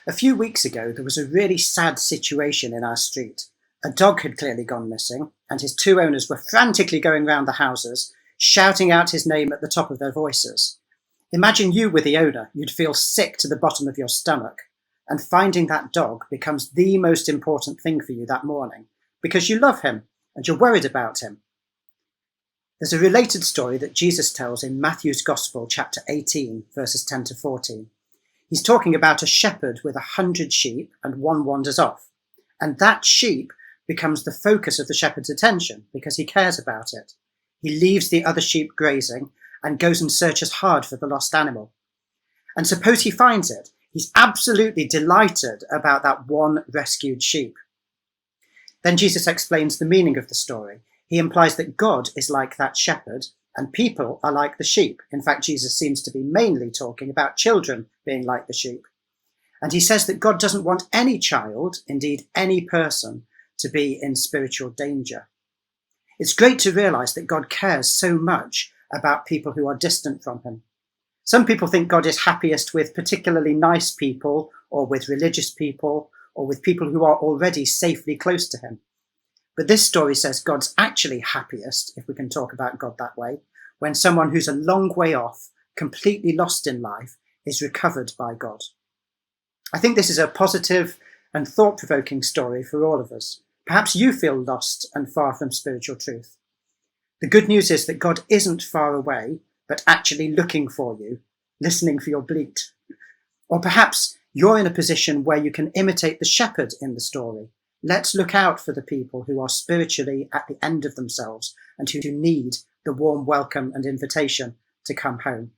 A few weeks ago, there was a really sad situation in our street. A dog had clearly gone missing, and his two owners were frantically going round the houses, shouting out his name at the top of their voices. Imagine you were the owner. You'd feel sick to the bottom of your stomach, and finding that dog becomes the most important thing for you that morning, because you love him and you're worried about him. There's a related story that Jesus tells in Matthew's Gospel, chapter 18, verses 10 to 14. He's talking about a shepherd with 100 sheep and one wanders off. And that sheep becomes the focus of the shepherd's attention because he cares about it. He leaves the other sheep grazing and goes and searches hard for the lost animal. And suppose he finds it. He's absolutely delighted about that one rescued sheep. Then Jesus explains the meaning of the story. He implies that God is like that shepherd and people are like the sheep. In fact, Jesus seems to be mainly talking about children being like the sheep. And he says that God doesn't want any child, indeed any person, to be in spiritual danger. It's great to realize that God cares so much about people who are distant from him. Some people think God is happiest with particularly nice people, or with religious people, or with people who are already safely close to him. But this story says God's actually happiest, if we can talk about God that way, when someone who's a long way off, completely lost in life, is recovered by God. I think this is a positive and thought-provoking story for all of us. Perhaps you feel lost and far from spiritual truth. The good news is that God isn't far away, but actually looking for you, listening for your bleat. Or perhaps you're in a position where you can imitate the shepherd in the story. Let's look out for the people who are spiritually at the end of themselves and who need the warm welcome and invitation to come home.